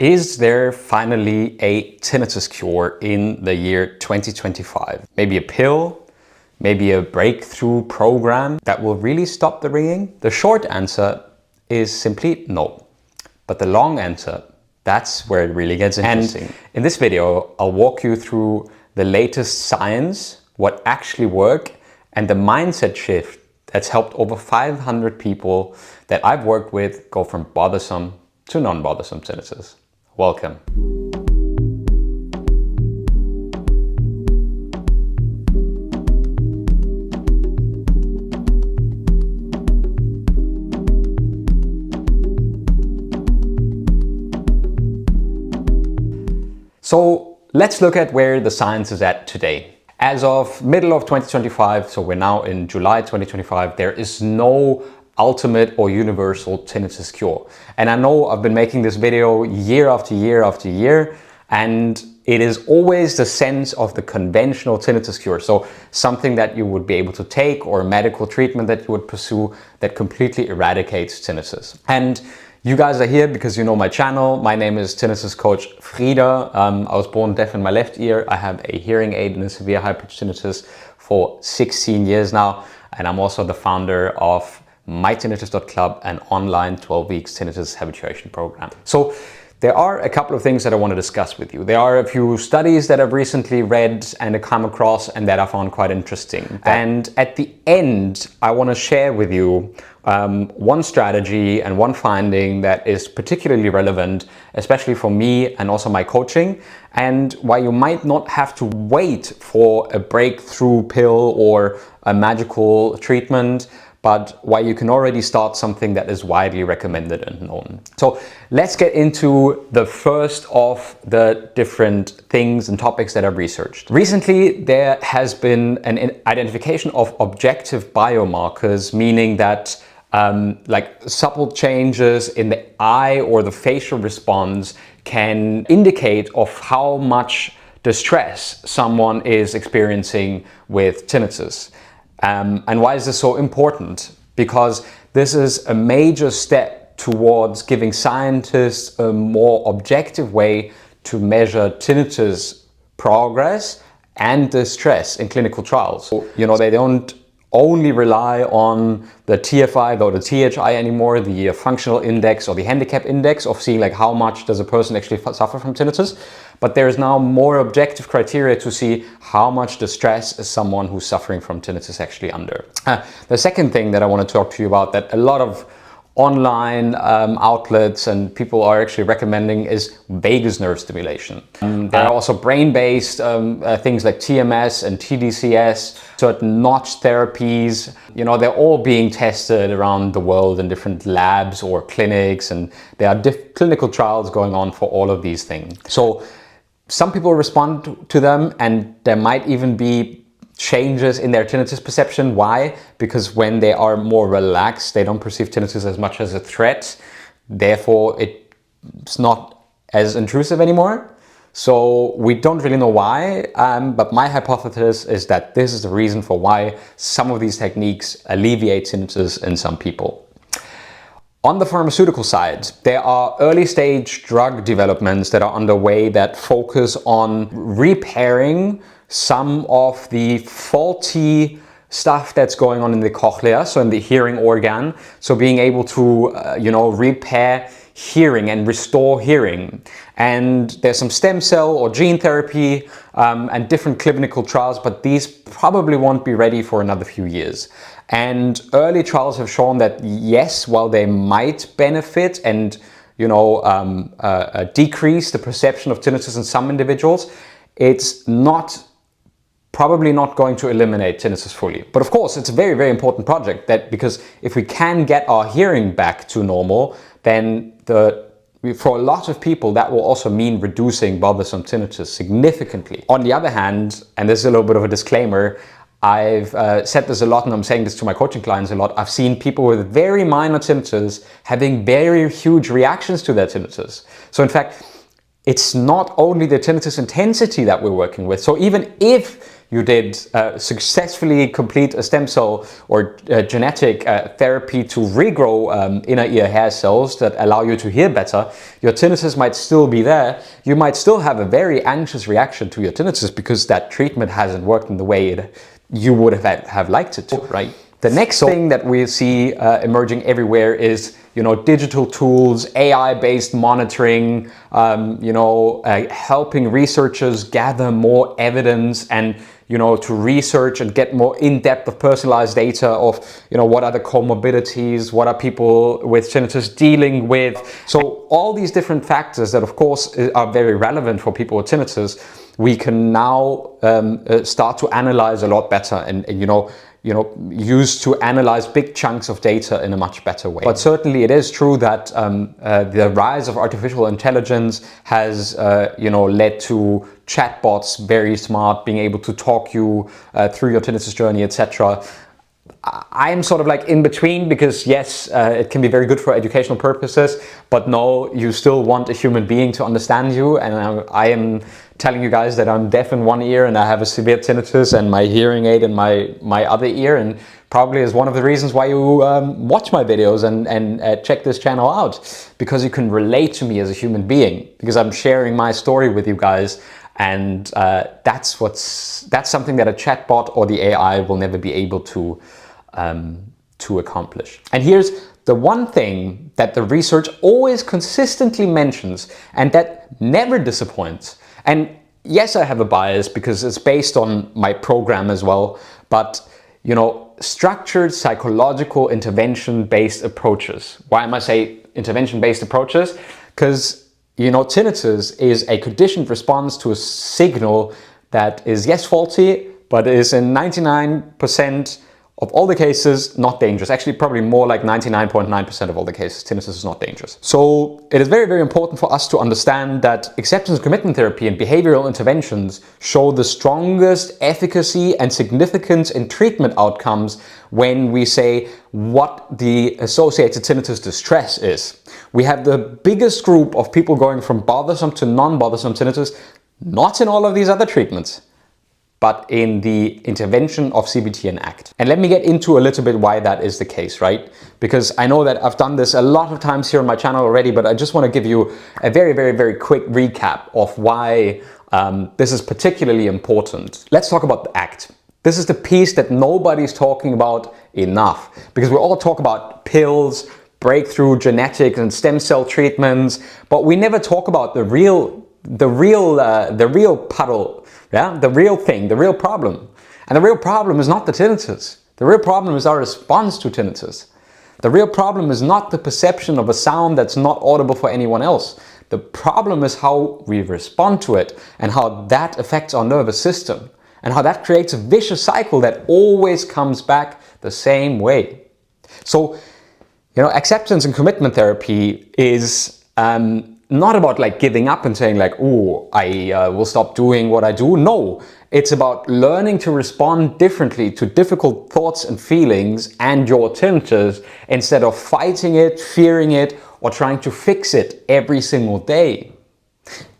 Is there finally a tinnitus cure in the year 2025? Maybe a pill, maybe a breakthrough program that will really stop the ringing? The short answer is simply no. But the long answer, that's where it really gets interesting. And in this video, I'll walk you through the latest science, what actually works, and the mindset shift that's helped over 500 people that I've worked with go from bothersome to non-bothersome tinnitus. Welcome. So let's look at where the science is at today. As of middle of 2025, so we're now in July 2025, there is no ultimate or universal tinnitus cure. And I know I've been making this video year after year after year, and it is always the sense of the conventional tinnitus cure. So something that you would be able to take, or a medical treatment that you would pursue that completely eradicates tinnitus. And you guys are here because you know my channel. My name is Tinnitus Coach Frieder. I was born deaf in my left ear. I have a hearing aid and a severe high-pitched tinnitus for 16 years now. And I'm also the founder of mytinnitus.club, an online 12 weeks tinnitus habituation program. So there are a couple of things that I want to discuss with you. There are a few studies that I've recently read and come across and that I found quite interesting. And at the end, I want to share with you one strategy and one finding that is particularly relevant, especially for me and also my coaching, and why you might not have to wait for a breakthrough pill or a magical treatment, but why you can already start something that is widely recommended and known. So let's get into the first of the different things and topics that I've researched. Recently, there has been an identification of objective biomarkers, meaning that like subtle changes in the eye or the facial response can indicate of how much distress someone is experiencing with tinnitus. And why is this so important? Because this is a major step towards giving scientists a more objective way to measure tinnitus progress and distress in clinical trials. So, you know, they don't only rely on the TFI or the THI anymore, the functional index or the handicap index of seeing like how much does a person actually suffer from tinnitus. But there is now more objective criteria to see how much distress is someone who's suffering from tinnitus actually under. The second thing that I want to talk to you about that a lot of online outlets and people are actually recommending is vagus nerve stimulation. There are also brain-based things like TMS and TDCS, certain notch therapies. You know, they're all being tested around the world in different labs or clinics, and there are clinical trials going on for all of these things. So some people respond to them, and there might even be changes in their tinnitus perception. Why? Because when they are more relaxed, they don't perceive tinnitus as much as a threat. Therefore, it's not as intrusive anymore. So we don't really know why, but my hypothesis is that this is the reason for why some of these techniques alleviate tinnitus in some people. On the pharmaceutical side, there are early stage drug developments that are underway that focus on repairing some of the faulty stuff that's going on in the cochlea, so in the hearing organ. So being able to, repair hearing and restore hearing. And there's some stem cell or gene therapy and different clinical trials, but these probably won't be ready for another few years. And early trials have shown that yes, while they might benefit and decrease the perception of tinnitus in some individuals, it's probably not going to eliminate tinnitus fully. But of course, it's a very, very important project because if we can get our hearing back to normal, then for a lot of people, that will also mean reducing bothersome tinnitus significantly. On the other hand, and this is a little bit of a disclaimer, I've said this a lot, and I'm saying this to my coaching clients a lot. I've seen people with very minor tinnitus having very huge reactions to their tinnitus. So in fact, it's not only the tinnitus intensity that we're working with. So even if you did successfully complete a stem cell or genetic therapy to regrow inner ear hair cells that allow you to hear better, your tinnitus might still be there. You might still have a very anxious reaction to your tinnitus because that treatment hasn't worked in the way you would have liked it to, right? The next thing that we see emerging everywhere is, digital tools, AI-based monitoring, helping researchers gather more evidence and, to research and get more in-depth of personalized data of, what are the comorbidities, what are people with tinnitus dealing with. So all these different factors that, of course, are very relevant for people with tinnitus, we can now start to analyze a lot better and used to analyze big chunks of data in a much better way. But certainly it is true that the rise of artificial intelligence has led to chatbots, very smart, being able to talk you through your tinnitus journey, etc. I'm sort of like in between because yes, it can be very good for educational purposes, but no, you still want a human being to understand you. And I am telling you guys that I'm deaf in one ear and I have a severe tinnitus and my hearing aid in my other ear, and probably is one of the reasons why you watch my videos and check this channel out, because you can relate to me as a human being, because I'm sharing my story with you guys. And that's something that a chatbot or the AI will never be able to accomplish. And here's the one thing that the research always consistently mentions and that never disappoints. And yes, I have a bias because it's based on my program as well, but structured psychological intervention-based approaches. Why am I saying intervention-based approaches? Because tinnitus is a conditioned response to a signal that is, yes, faulty, but is in 99% of all the cases not dangerous. Actually, probably more like 99.9% of all the cases, tinnitus is not dangerous. So it is very, very important for us to understand that acceptance and commitment therapy and behavioral interventions show the strongest efficacy and significance in treatment outcomes when we say what the associated tinnitus distress is. We have the biggest group of people going from bothersome to non-bothersome tinnitus, not in all of these other treatments, but in the intervention of CBT and ACT. And let me get into a little bit why that is the case, right? Because I know that I've done this a lot of times here on my channel already, but I just want to give you a very, very, very quick recap of why this is particularly important. Let's talk about the ACT. This is the piece that nobody's talking about enough, because we all talk about pills, breakthrough genetics and stem cell treatments, but we never talk about the real puddle. Yeah, the real thing, the real problem. And the real problem is not the tinnitus. The real problem is our response to tinnitus. The real problem is not the perception of a sound that's not audible for anyone else. The problem is how we respond to it and how that affects our nervous system and how that creates a vicious cycle that always comes back the same way. So, acceptance and commitment therapy is not about like giving up and saying like, oh, I will stop doing what I do. No, it's about learning to respond differently to difficult thoughts and feelings and your tinnitus instead of fighting it, fearing it, or trying to fix it every single day.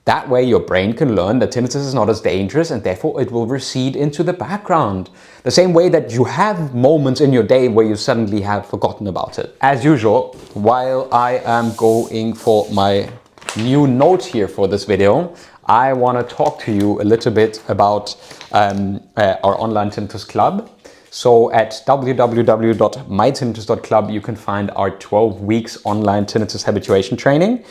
That way your brain can learn that tinnitus is not as dangerous and therefore it will recede into the background. The same way that you have moments in your day where you suddenly have forgotten about it. As usual, while I am going for my new note here for this video, I want to talk to you a little bit about our online tinnitus club. So at www.mytinnitus.club you can find our 12 weeks online tinnitus habituation training.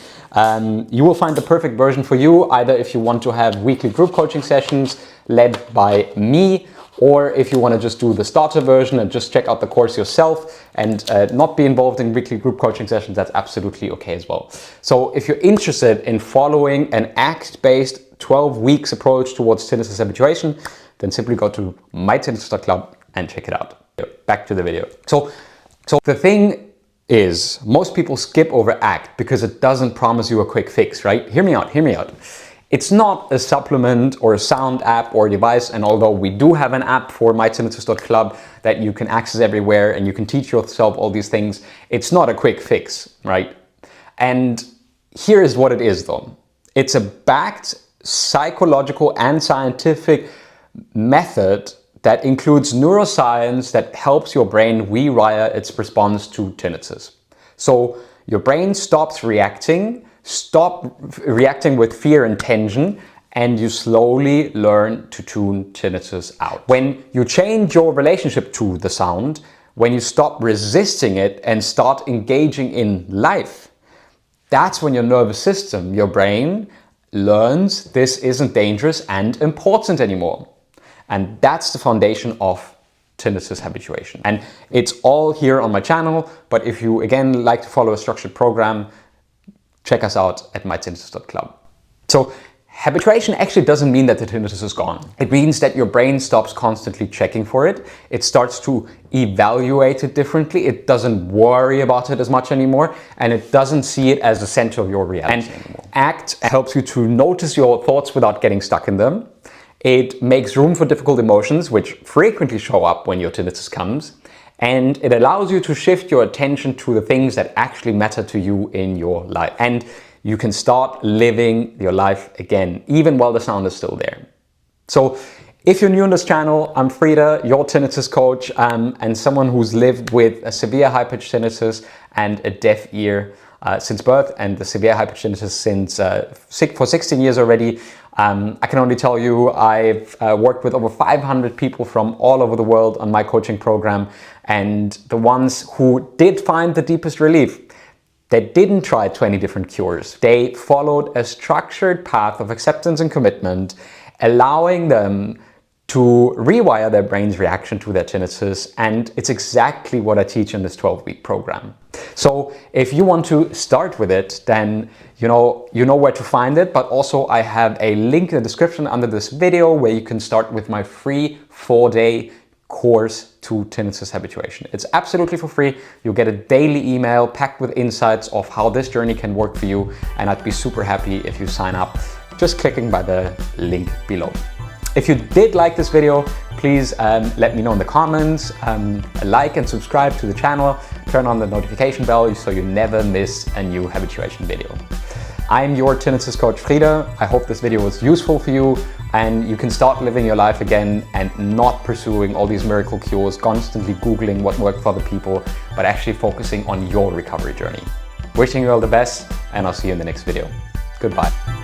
You will find the perfect version for you, either if you want to have weekly group coaching sessions led by me, or if you want to just do the starter version and just check out the course yourself and not be involved in weekly group coaching sessions, that's absolutely okay as well. So if you're interested in following an ACT-based 12 weeks approach towards tinnitus habituation, then simply go to mytinnitus.club and check it out. Back to the video. So the thing is, most people skip over ACT because it doesn't promise you a quick fix, right? Hear me out, hear me out. It's not a supplement or a sound app or device, and although we do have an app for mytinnitus.club that you can access everywhere and you can teach yourself all these things, it's not a quick fix, right? And here is what it is though. It's a backed psychological and scientific method that includes neuroscience that helps your brain rewire its response to tinnitus. So your brain stops reacting with fear and tension, and you slowly learn to tune tinnitus out. When you change your relationship to the sound, when you stop resisting it and start engaging in life, that's when your nervous system, your brain, learns this isn't dangerous and important anymore. And that's the foundation of tinnitus habituation. And it's all here on my channel, but if you again like to follow a structured program, check us out at mytinnitus.club. So habituation actually doesn't mean that the tinnitus is gone. It means that your brain stops constantly checking for it. It starts to evaluate it differently. It doesn't worry about it as much anymore, and it doesn't see it as the center of your reality anymore. ACT helps you to notice your thoughts without getting stuck in them. It makes room for difficult emotions, which frequently show up when your tinnitus comes. And it allows you to shift your attention to the things that actually matter to you in your life. And you can start living your life again, even while the sound is still there. So if you're new on this channel, I'm Frieder, your tinnitus coach, and someone who's lived with a severe high-pitched tinnitus and a deaf ear since birth, and the severe high-pitched tinnitus for 16 years already. I can only tell you I've worked with over 500 people from all over the world on my coaching program, and the ones who did find the deepest relief, they didn't try 20 different cures. They followed a structured path of acceptance and commitment, allowing them to rewire their brain's reaction to their tinnitus, and it's exactly what I teach in this 12-week program. So if you want to start with it, then you know where to find it, but also I have a link in the description under this video where you can start with my free 4-day course to tinnitus habituation. It's absolutely for free. You'll get a daily email packed with insights of how this journey can work for you, and I'd be super happy if you sign up just clicking by the link below. If you did like this video, please let me know in the comments, like and subscribe to the channel, turn on the notification bell so you never miss a new habituation video. I'm your Tinnitus Coach Frieder. I hope this video was useful for you and you can start living your life again and not pursuing all these miracle cures, constantly Googling what worked for other people, but actually focusing on your recovery journey. Wishing you all the best, and I'll see you in the next video. Goodbye.